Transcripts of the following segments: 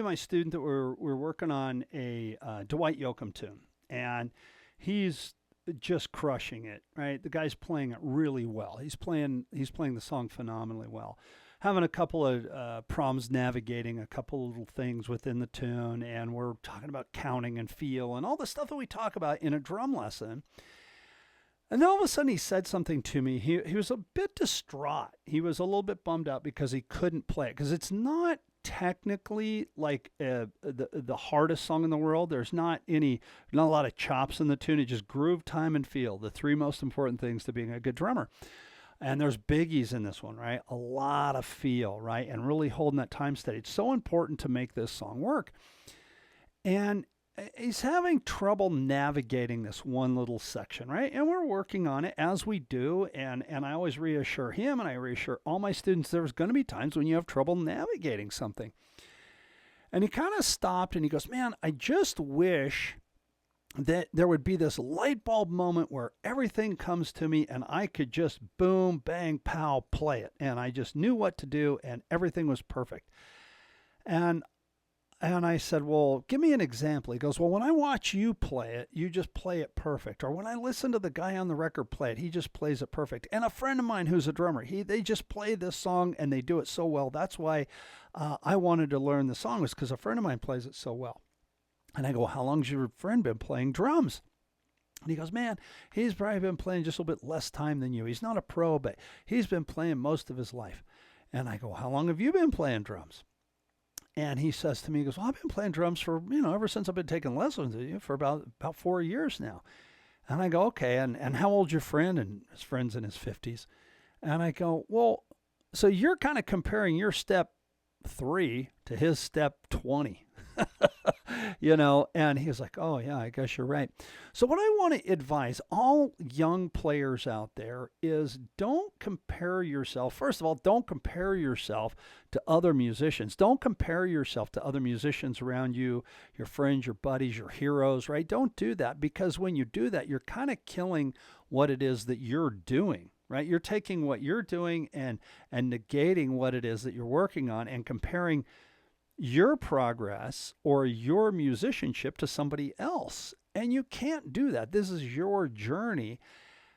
my student that we're working on a Dwight Yoakam tune, and he's just crushing it. Right, the guy's playing it really well. He's playing the song phenomenally well. Having a couple of problems navigating a couple of little things within the tune, and we're talking about counting and feel and all the stuff that we talk about in a drum lesson. And then all of a sudden he said something to me. He was a bit distraught. He was a little bit bummed out because he couldn't play it, because it's not technically like the hardest song in the world. There's not a lot of chops in the tune. It just groove, time, and feel, the three most important things to being a good drummer. And there's biggies in this one, right? A lot of feel, right? And really holding that time steady. It's so important to make this song work. And he's having trouble navigating this one little section, right? And we're working on it as we do. And I always reassure him, and I reassure all my students, there's going to be times when you have trouble navigating something. And he kind of stopped and he goes, man, I just wish that there would be this light bulb moment where everything comes to me and I could just boom, bang, pow, play it. And I just knew what to do and everything was perfect. And I said, well, give me an example. He goes, well, when I watch you play it, you just play it perfect. Or when I listen to the guy on the record play it, he just plays it perfect. And a friend of mine who's a drummer, they just play this song and they do it so well. That's why I wanted to learn the song, was because a friend of mine plays it so well. And I go, how long's your friend been playing drums? And he goes, man, he's probably been playing just a little bit less time than you. He's not a pro, but he's been playing most of his life. And I go, how long have you been playing drums? And he says to me, he goes, well, I've been playing drums for, ever since I've been taking lessons with you for about 4 years now. And I go, okay, and how old's your friend? And his friend's in his 50s. And I go, well, so you're kind of comparing your step 3 to his step 20. And he was like, oh yeah, I guess you're right. So what I want to advise all young players out there is, don't compare yourself. First of all, don't compare yourself to other musicians. Don't compare yourself to other musicians around you, your friends, your buddies, your heroes, right? Don't do that, because when you do that, you're kind of killing what it is that you're doing. Right? You're taking what you're doing and negating what it is that you're working on, and comparing your progress or your musicianship to somebody else. And you can't do that. This is your journey,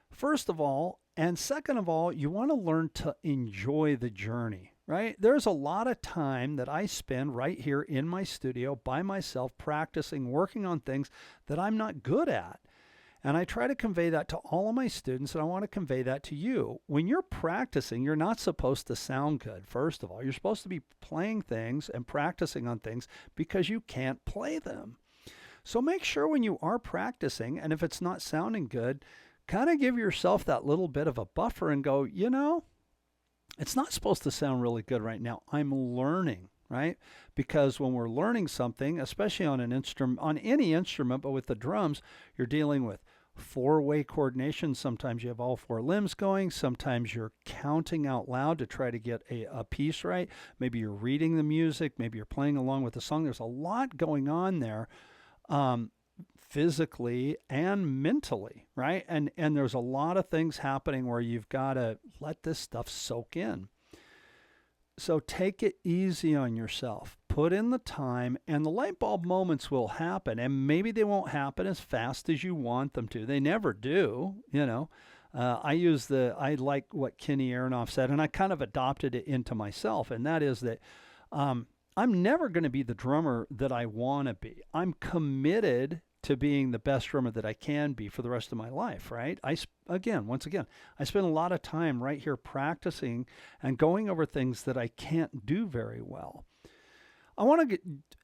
first of all. And second of all, you want to learn to enjoy the journey, right? There's a lot of time that I spend right here in my studio by myself, practicing, working on things that I'm not good at. And I try to convey that to all of my students, and I want to convey that to you. When you're practicing, you're not supposed to sound good, first of all. You're supposed to be playing things and practicing on things because you can't play them. So make sure when you are practicing, and if it's not sounding good, kind of give yourself that little bit of a buffer and go, it's not supposed to sound really good right now. I'm learning. Right? Because when we're learning something, especially on an instrument, on any instrument, but with the drums, you're dealing with 4-way coordination. Sometimes you have all 4 limbs going. Sometimes you're counting out loud to try to get a piece right. Maybe you're reading the music. Maybe you're playing along with the song. There's a lot going on there, physically and mentally, right? And there's a lot of things happening where you've got to let this stuff soak in. So take it easy on yourself. Put in the time, and the light bulb moments will happen. And maybe they won't happen as fast as you want them to. They never do, I like what Kenny Aronoff said, and I kind of adopted it into myself. And that is that I'm never going to be the drummer that I want to be. I'm committed to being the best drummer that I can be for the rest of my life, right? Once again, I spend a lot of time right here practicing and going over things that I can't do very well.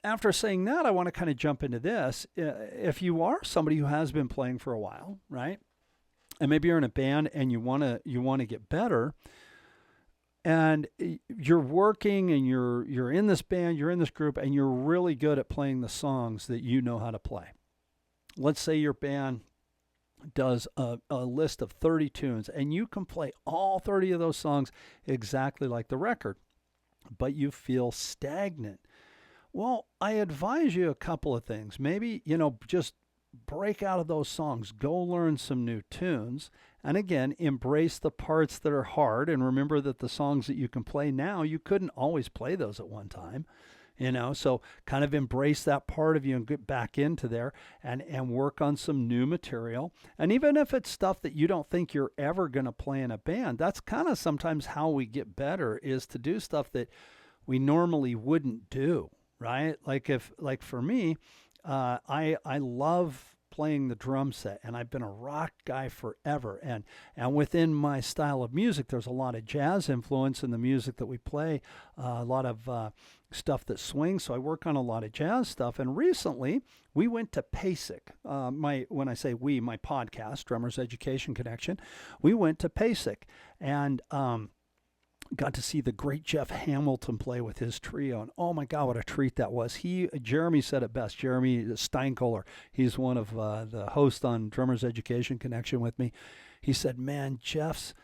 After saying that, I want to kind of jump into this. If you are somebody who has been playing for a while, right? And maybe you're in a band and you want to get better, and you're working and you're in this band, you're in this group, and you're really good at playing the songs that you know how to play. Let's say your band does a list of 30 tunes, and you can play all 30 of those songs exactly like the record, but you feel stagnant. Well, I advise you a couple of things. Maybe, just break out of those songs, go learn some new tunes, and again, embrace the parts that are hard, and remember that the songs that you can play now, you couldn't always play those at one time. So kind of embrace that part of you and get back into there and work on some new material. And even if it's stuff that you don't think you're ever going to play in a band, that's kind of sometimes how we get better, is to do stuff that we normally wouldn't do, right? Like for me, I love playing the drum set, and I've been a rock guy forever. And within my style of music, there's a lot of jazz influence in the music that we play, a lot of stuff that swings. So I work on a lot of jazz stuff. And recently, we went to PASIC. When I say we, my podcast, Drummers Education Connection, we went to PASIC, and got to see the great Jeff Hamilton play with his trio, and oh my God, what a treat that was. Jeremy said it best. Jeremy Steinkohler, he's one of the hosts on Drummers Education Connection with me. He said, man, Jeff's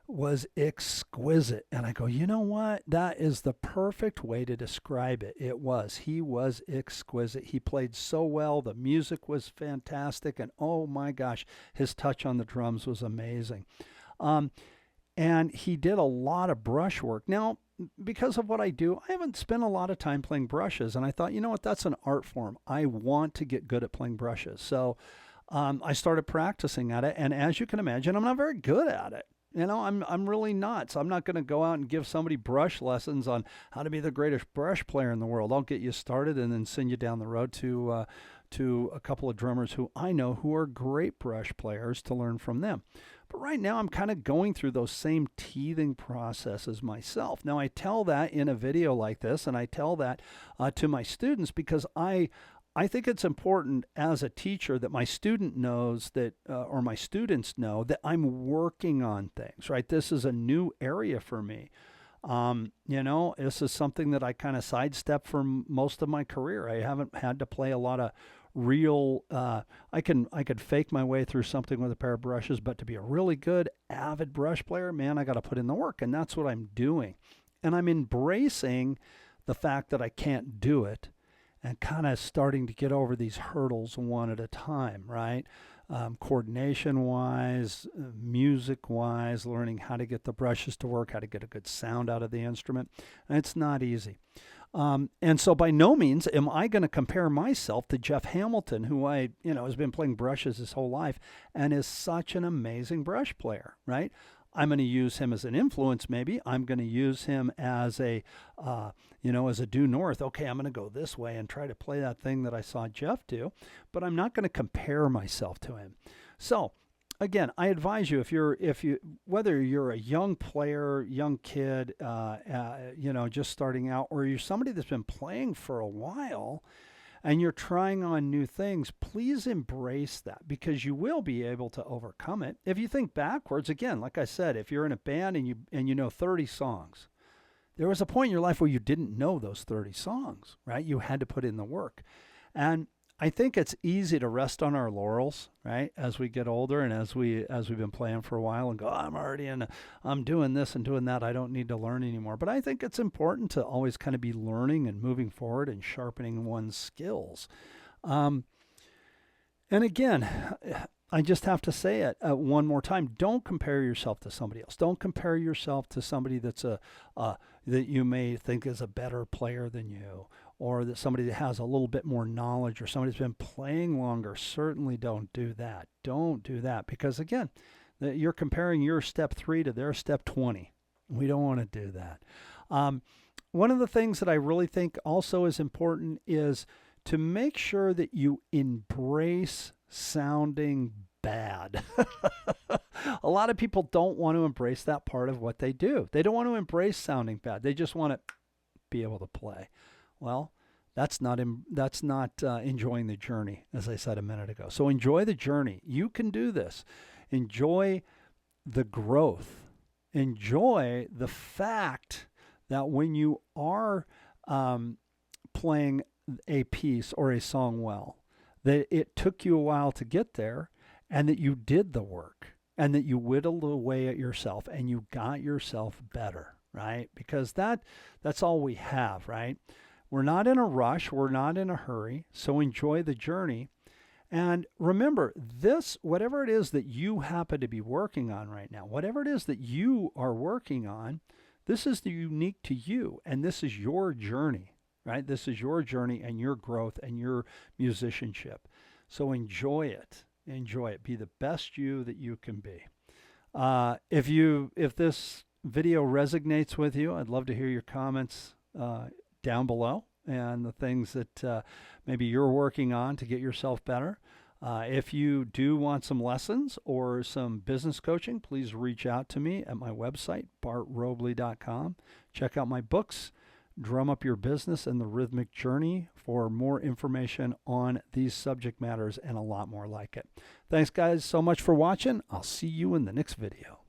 was exquisite. And I go, you know what? That is the perfect way to describe it. He was exquisite. He played so well. The music was fantastic. And oh my gosh, his touch on the drums was amazing. And he did a lot of brush work. Now, because of what I do, I haven't spent a lot of time playing brushes. And I thought, you know what, that's an art form. I want to get good at playing brushes. So I started practicing at it. And as you can imagine, I'm not very good at it. I'm really not. So I'm not going to go out and give somebody brush lessons on how to be the greatest brush player in the world. I'll get you started and then send you down the road to a couple of drummers who I know who are great brush players to learn from them. But right now, I'm kind of going through those same teething processes myself. Now, I tell that in a video like this, and I tell that to my students because I think it's important as a teacher that my student knows that, or my students know that I'm working on things, right? This is a new area for me. This is something that I kind of sidestep for most of my career. I haven't had to play a lot of real, I could fake my way through something with a pair of brushes, but to be a really good avid brush player, man, I got to put in the work, and that's what I'm doing. And I'm embracing the fact that I can't do it and kind of starting to get over these hurdles one at a time, right? Coordination-wise, music-wise, learning how to get the brushes to work, how to get a good sound out of the instrument. And it's not easy. And so by no means am I going to compare myself to Jeff Hamilton, who has been playing brushes his whole life and is such an amazing brush player, right? I'm going to use him as an influence, maybe. I'm going to use him as as a due north. Okay, I'm going to go this way and try to play that thing that I saw Jeff do, but I'm not going to compare myself to him. So again, I advise you, whether you're a young player, young kid, just starting out, or you're somebody that's been playing for a while and you're trying on new things, please embrace that, because you will be able to overcome it. If you think backwards, again, like I said, if you're in a band and you know 30 songs, there was a point in your life where you didn't know those 30 songs, right? You had to put in the work. And I think it's easy to rest on our laurels, right? As we get older and as we've been playing for a while and go, I'm doing this and doing that. I don't need to learn anymore. But I think it's important to always kind of be learning and moving forward and sharpening one's skills. And again, I just have to say it one more time. Don't compare yourself to somebody else. Don't compare yourself to somebody that's that you may think is a better player than you, or that somebody that has a little bit more knowledge, or somebody that's been playing longer. Certainly don't do that. Don't do that, because again, you're comparing your step 3 to their step 20. We don't want to do that. One of the things that I really think also is important is to make sure that you embrace sounding bad. A lot of people don't want to embrace that part of what they do. They don't want to embrace sounding bad. They just want to be able to play. Well, that's not enjoying the journey, as I said a minute ago. So enjoy the journey. You can do this. Enjoy the growth. Enjoy the fact that when you are playing a piece or a song well, that it took you a while to get there, and that you did the work, and that you whittled away at yourself and you got yourself better, right? Because that's all we have, right? We're not in a rush. We're not in a hurry. So enjoy the journey. And remember, whatever it is that you happen to be working on right now, whatever it is that you are working on, this is unique to you, and this is your journey, right? This is your journey and your growth and your musicianship. So enjoy it. Enjoy it. Be the best you that you can be. If this video resonates with you, I'd love to hear your comments down below and the things that maybe you're working on to get yourself better. If you do want some lessons or some business coaching, please reach out to me at my website, bartrobley.com. Check out my books, Drum Up Your Business and the Rhythmic Journey, for more information on these subject matters and a lot more like it. Thanks, guys, so much for watching. I'll see you in the next video.